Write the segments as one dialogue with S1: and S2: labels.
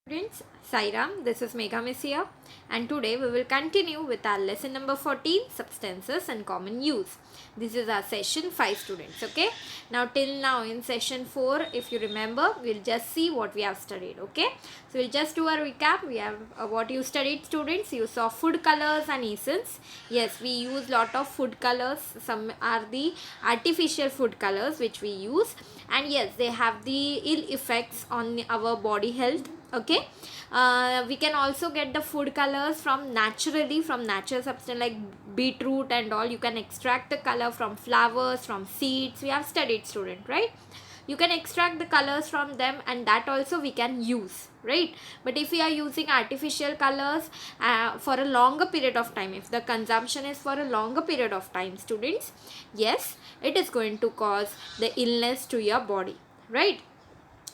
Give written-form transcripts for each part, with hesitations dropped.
S1: Students, Sairam, this is Megha Miss here, and today we will continue with our lesson number 14, Substances and Common Use. This is our session 5 students, okay. Now till now in session 4, if you remember, we'll just see what we have studied, okay. So we'll just do a recap. We have what you studied students. You saw food colors and essence. Yes, we use lot of food colors. Some are the artificial food colors which we use, and yes, they have the ill effects on our body health, okay. We can also get the food colors from natural substance like beetroot and all. You can extract the color from flowers, from seeds. We have studied student, right? You can extract the colors from them, and that also we can use, right? But if we are using artificial colors for a longer period of time, if the consumption is for a longer period of time students, yes, it is going to cause the illness to your body, right?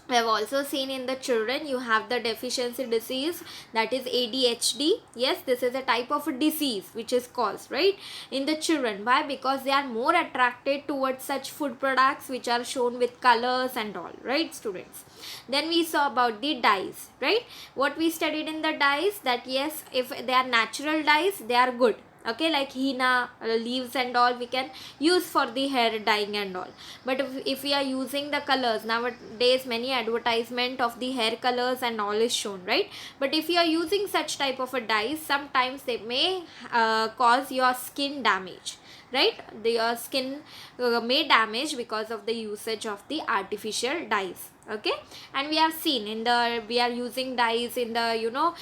S1: We have also seen in the children you have the deficiency disease, that is ADHD. Yes, this is a type of a disease which is caused, right, in the children. Why? Because they are more attracted towards such food products which are shown with colors and all, right students. Then we saw about the dyes, right? What we studied in the dyes, that yes, if they are natural dyes, they are good, okay, like henna leaves and all we can use for the hair dyeing and all. But if we are using the colors, nowadays many advertisement of the hair colors and all is shown, right? But if you are using such type of a dyes, sometimes they may cause your skin damage, right? Your skin may damage because of the usage of the artificial dyes, okay. And we have seen in the, we are using dyes in the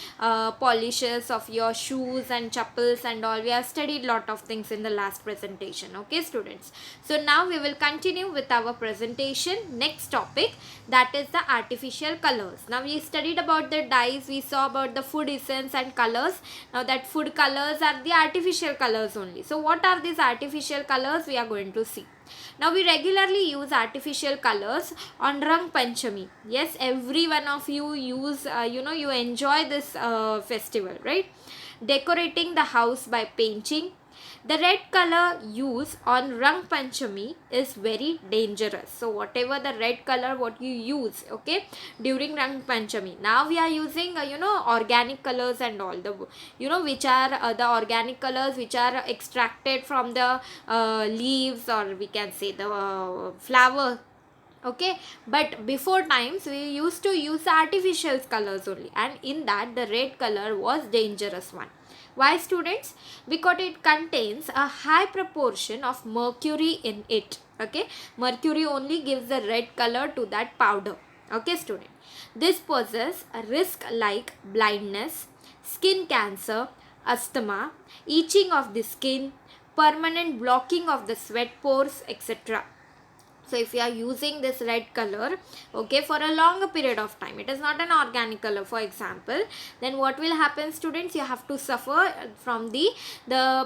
S1: polishes of your shoes and chappals and all. We have studied lot of things in the last presentation, okay students. So now we will continue with our presentation. Next topic, that is the artificial colors. Now we studied about the dyes, we saw about the food essence and colors. Now that food colors are the artificial colors only. So what are these artificial colors? We are going to see. Now we regularly use artificial colors on Rang Panchami. Yes, every one of you use, you enjoy this festival, right? Decorating the house by painting. The red color used on Rang Panchami is very dangerous. So whatever the red color what you use, okay, during Rang Panchami. Now we are using organic colors and all, the which are the organic colors which are extracted from the leaves, or we can say the flower, okay. But before times we used to use artificial colors only, and in that the red color was dangerous one. Why students? Because it contains a high proportion of mercury in it, okay. Mercury only gives the red color to that powder, okay student. This poses a risk like blindness, skin cancer, asthma, itching of the skin, permanent blocking of the sweat pores, etc. So if you are using this red color, okay, for a longer period of time, it is not an organic color for example, then what will happen students? You have to suffer from the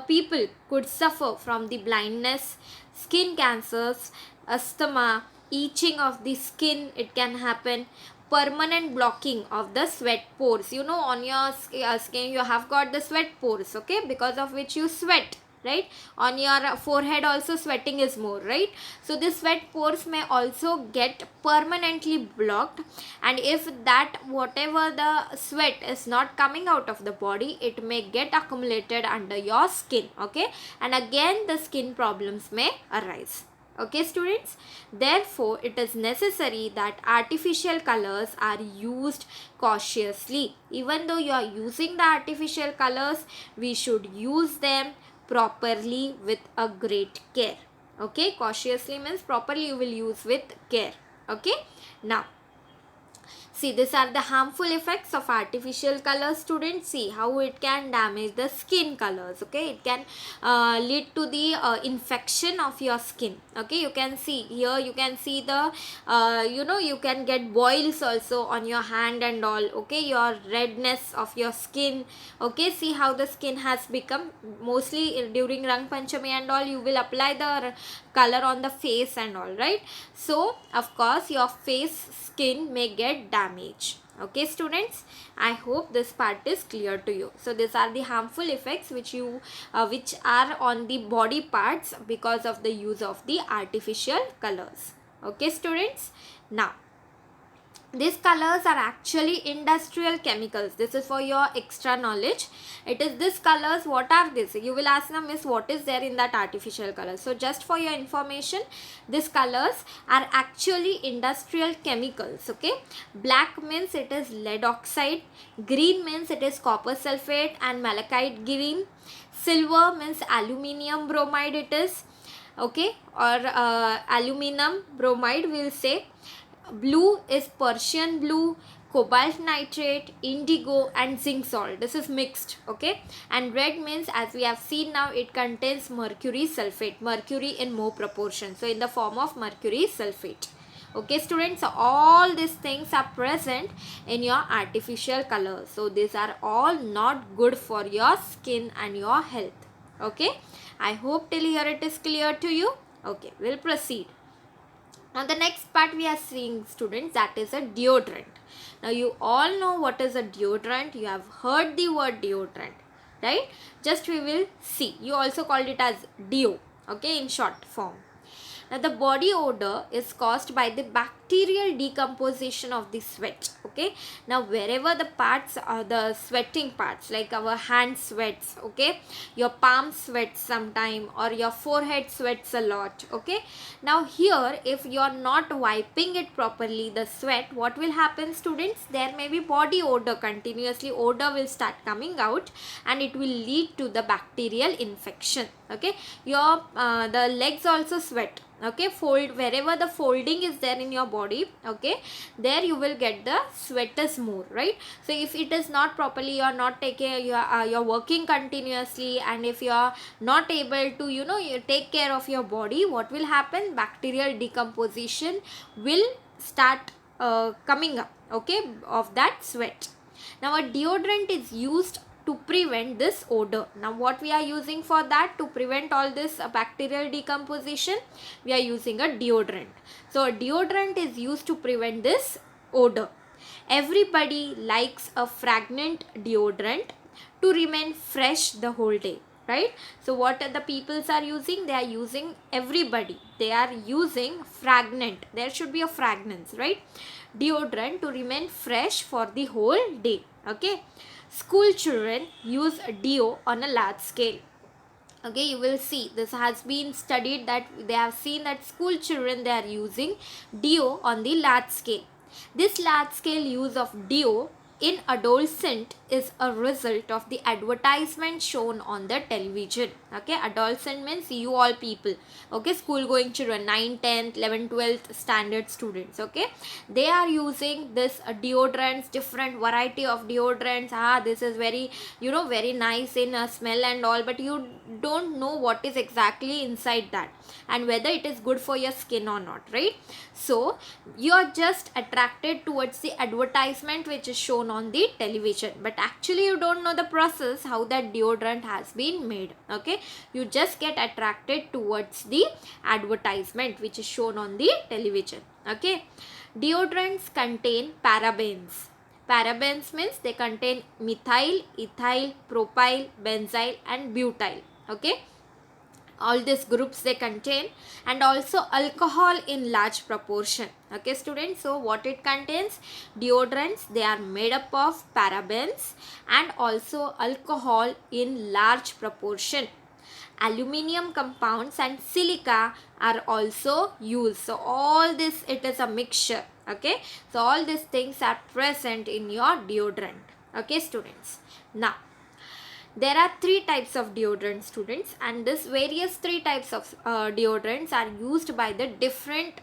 S1: people could suffer from the blindness, skin cancers, asthma, itching of the skin, it can happen, permanent blocking of the sweat pores. On your skin you have got the sweat pores, okay, because of which you sweat, right? On your forehead also sweating is more, right? So this sweat pores may also get permanently blocked, and if that whatever the sweat is not coming out of the body, it may get accumulated under your skin, okay, and again the skin problems may arise, okay students. Therefore it is necessary that artificial colors are used cautiously. Even though you are using the artificial colors, we should use them properly with a great care, okay. Cautiously means properly you will use with care, okay. Now see, these are the harmful effects of artificial colors students. See how it can damage the skin colors, okay. It can lead to the infection of your skin, okay. You can see here, you can see the you can get boils also on your hand and all, okay. Your redness of your skin, okay. See how the skin has become. Mostly during Rang Panchami and all, you will apply the color on the face and all, right? So of course your face skin may get damaged, okay students. I hope this part is clear to you. So these are the harmful effects which are on the body parts because of the use of the artificial colors, okay students. Now These colors are actually industrial chemicals. This is for your extra knowledge. It is these colors. What are these? You will ask them, miss, what is there in that artificial color? So just for your information, these colors are actually industrial chemicals. Okay. Black means it is lead oxide. Green means it is copper sulfate and malachite green. Silver means aluminium bromide it is. Okay. Or aluminum bromide we will say. Blue is Persian blue, cobalt nitrate, indigo and zinc salt. This is mixed. Okay. And red means, as we have seen now, it contains mercury sulfate. Mercury in more proportion. So in the form of mercury sulfate. Okay students, so all these things are present in your artificial colors. So these are all not good for your skin and your health. Okay. I hope till here it is clear to you. Okay, we'll proceed. Now the next part we are seeing, students, that is a deodorant. Now you all know what is a deodorant. You have heard the word deodorant, right? Just we will see. You also called it as deo, okay, in short form. Now the body odor is caused by the bacterial decomposition of the sweat. Okay. Now wherever the parts are the sweating parts, like our hand sweats, okay, your palm sweats sometime, or your forehead sweats a lot. Okay. Now here, if you are not wiping it properly, the sweat, what will happen, students? There may be body odor. Continuously odor will start coming out and it will lead to the bacterial infection. Okay. Your the legs also sweat. Okay, fold wherever the folding is there in your body. Okay, there you will get the sweaters more, right? So if it is not properly, you are not taking, you're working continuously, and if you are not able to, you take care of your body, what will happen? Bacterial decomposition will start coming up, okay, of that sweat. Now a deodorant is used to prevent this odor. Now what we are using for that, to prevent all this bacterial decomposition, we are using a deodorant. So a deodorant is used to prevent this odor. Everybody likes a fragrant deodorant to remain fresh the whole day, right? So what are the peoples are using? They are using, everybody, they are using fragrant. There should be a fragrance, right? Deodorant to remain fresh for the whole day. Okay. School children use deo on a large scale. Okay, you will see this has been studied that they have seen that school children, they are using deo on the large scale. This large scale use of deo in adolescent is a result of the advertisement shown on the television. Okay, adolescent means you all people. Okay, school going children, 9th, 10th, 11th, 12th standard students. Okay, they are using this deodorants, different variety of deodorants. This is very, very nice in smell and all, but you don't know what is exactly inside that and whether it is good for your skin or not, right? So you are just attracted towards the advertisement which is shown on the television, but actually you don't know the process how that deodorant has been made. Okay, you just get attracted towards the advertisement which is shown on the television. Okay, deodorants contain parabens. Parabens means they contain methyl, ethyl, propyl, benzyl and butyl. Okay, all these groups they contain, and also alcohol in large proportion. Okay students, so what it contains? Deodorants, they are made up of parabens and also alcohol in large proportion. Aluminium compounds and silica are also used. So all this, it is a mixture. Okay, so all these things are present in your deodorant. Okay students, now there are 3 types of deodorant, students, and this various 3 types of deodorants are used by the different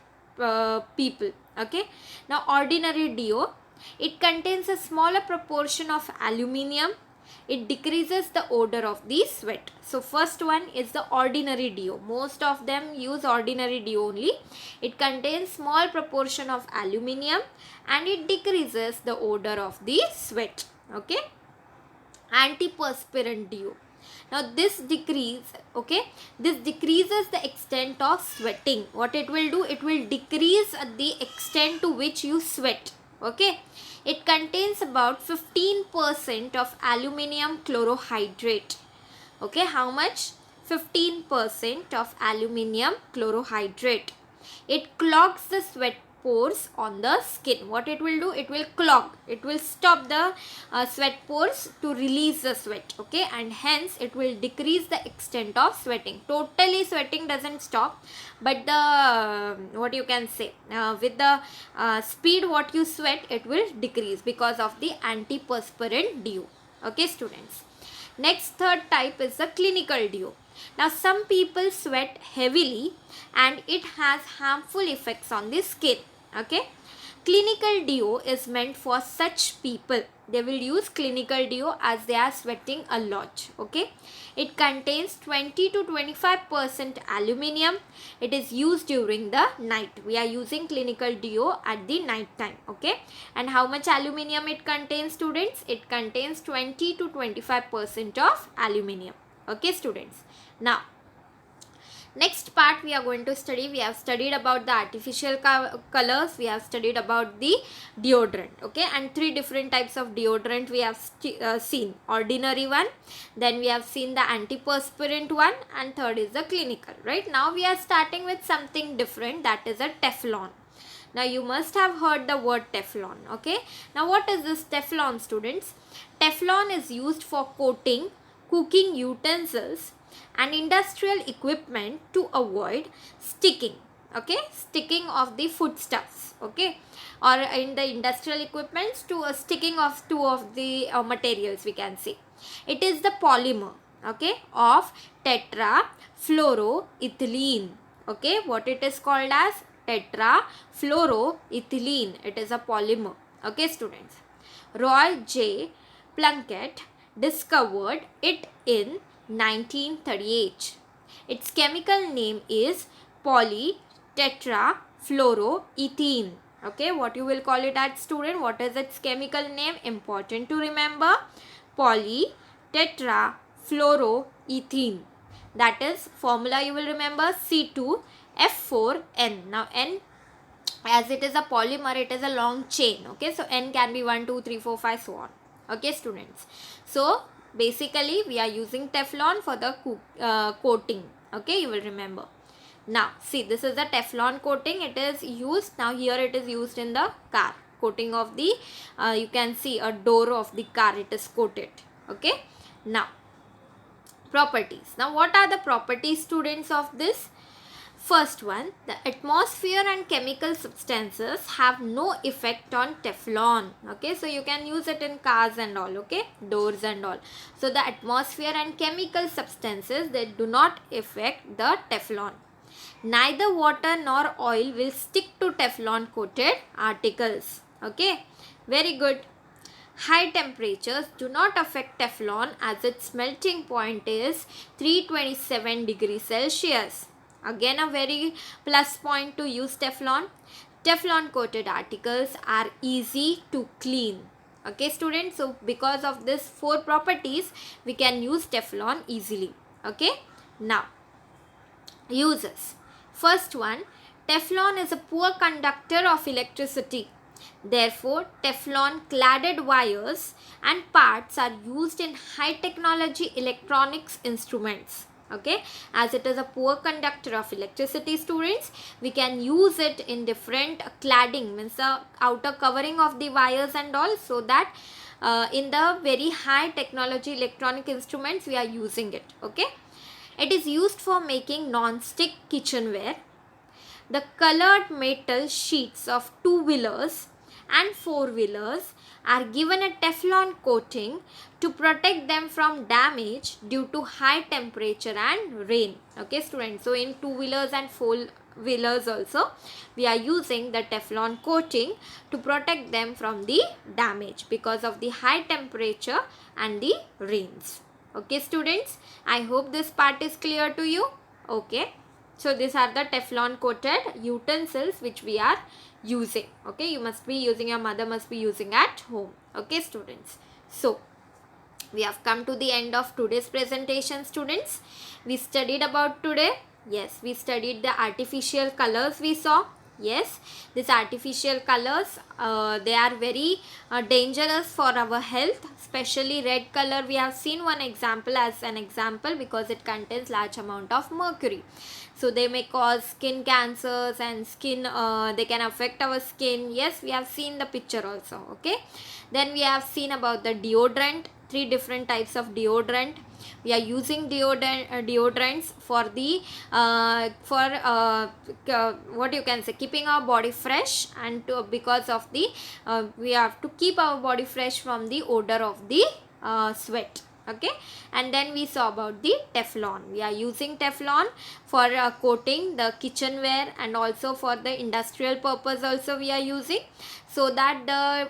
S1: people. Okay, now ordinary deo, it contains a smaller proportion of aluminium. It decreases the odor of the sweat. So first one is the ordinary deo. Most of them use ordinary deo only. It contains small proportion of aluminium and it decreases the odor of the sweat. Okay, antiperspirant deo. Now this decreases the extent of sweating. What it will do? It will decrease the extent to which you sweat. Okay, it contains about 15% of aluminium chlorohydrate. Okay, how much? 15% of aluminium chlorohydrate. It clogs the sweat pores on the skin. What it will do? It will clog. It will stop the sweat pores to release the sweat. Okay, and hence it will decrease the extent of sweating. Totally sweating doesn't stop, but the what you can say with the speed what you sweat, it will decrease because of the antiperspirant deo. Okay, students. Next, third type is the clinical deo. Now, some people sweat heavily and it has harmful effects on the skin. Okay. Clinical deo is meant for such people. They will use clinical deo as they are sweating a lot. Okay. It contains 20 to 25% aluminium. It is used during the night. We are using clinical deo at the night time. Okay. And how much aluminium it contains, students? It contains 20 to 25% of aluminium. Okay, students. Now, next part we are going to study. We have studied about the artificial colors. We have studied about the deodorant. Okay, and 3 different types of deodorant we have seen. Ordinary one, then we have seen the antiperspirant one, and third is the clinical. Right, now we are starting with something different, that is a Teflon. Now you must have heard the word Teflon. Okay, now what is this Teflon, students? Teflon is used for coating cooking utensils and industrial equipment to avoid sticking. Okay, sticking of the foodstuffs. Okay, or in the industrial equipments to sticking of two of the materials, we can say. It is the polymer, okay, of tetrafluoroethylene. Okay, what it is called as? Tetrafluoroethylene. It is a polymer. Okay, students. Roy J. Plunkett discovered it in 1938. Its chemical name is polytetrafluoroethene. Okay, what you will call it at, student? What is its chemical name? Important to remember. Polytetrafluoroethene. That is formula you will remember, C2F4N. Now N, as it is a polymer, it is a long chain. Okay, so N can be 1, 2, 3, 4, 5, so on. Okay, students. So basically we are using Teflon for the coating. Okay, you will remember. Now see, this is the Teflon coating. It is used, now here it is used in the car. Coating of the, you can see a door of the car, it is coated. Okay, now properties. Now what are the properties, students, of this? First one, the atmosphere and chemical substances have no effect on Teflon. Okay, so you can use it in cars and all, okay, doors and all. So the atmosphere and chemical substances, they do not affect the Teflon. Neither water nor oil will stick to Teflon coated articles. Okay, very good. High temperatures do not affect Teflon as its melting point is 327 degrees Celsius. Again, a very plus point to use Teflon. Teflon coated articles are easy to clean. Okay, students, so because of this 4 properties, we can use Teflon easily. Okay, now uses. First one, Teflon is a poor conductor of electricity. Therefore, Teflon cladded wires and parts are used in high technology electronics instruments. Okay, as it is a poor conductor of electricity, students, we can use it in different cladding, means the outer covering of the wires and all, so that in the very high technology electronic instruments we are using it. Okay, it is used for making non-stick kitchenware. The colored metal sheets of 2-wheelers and 4-wheelers are given a Teflon coating to protect them from damage due to high temperature and rain. Okay, students, so in 2-wheelers and 4-wheelers also we are using the Teflon coating to protect them from the damage because of the high temperature and the rains. Okay, students, I hope this part is clear to you. Okay, so these are the Teflon coated utensils which we are using. Okay, you must be using, your mother must be using at home. Okay, students, so we have come to the end of today's presentation, students. We studied about today. Yes, we studied the artificial colors we saw. Yes, these artificial colors, they are very dangerous for our health, especially red color. We have seen one example as an example because it contains large amount of mercury. So they may cause skin cancers and skin they can affect our skin. Yes, we have seen the picture also. Okay, then we have seen about the deodorant, three different types of deodorant. We are using deodorants for the what you can say, keeping our body fresh, and because of the we have to keep our body fresh from the odor of the sweat. Okay, and then we saw about the Teflon. We are using Teflon for coating the kitchenware, and also for the industrial purpose also we are using, so that the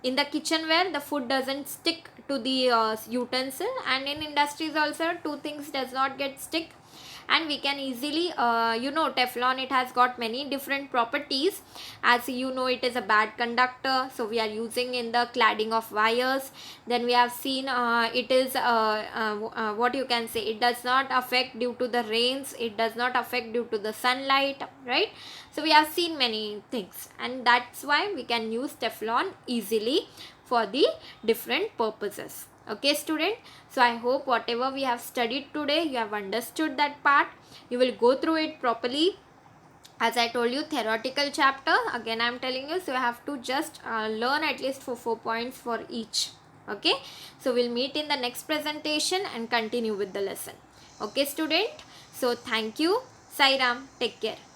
S1: in the kitchenware the food doesn't stick to the utensil, and in industries also two things does not get stick. And we can easily Teflon, it has got many different properties. As you know, it is a bad conductor, so we are using in the cladding of wires. Then we have seen it is what you can say, it does not affect due to the rains, it does not affect due to the sunlight, right? So we have seen many things, and that's why we can use Teflon easily for the different purposes. Okay student, so I hope whatever we have studied today, you have understood that part. You will go through it properly. As I told you, theoretical chapter, again I am telling you, so you have to just learn at least for 4 points for each. Okay, so we'll meet in the next presentation and continue with the lesson. Okay student, so thank you. Sai Ram, take care.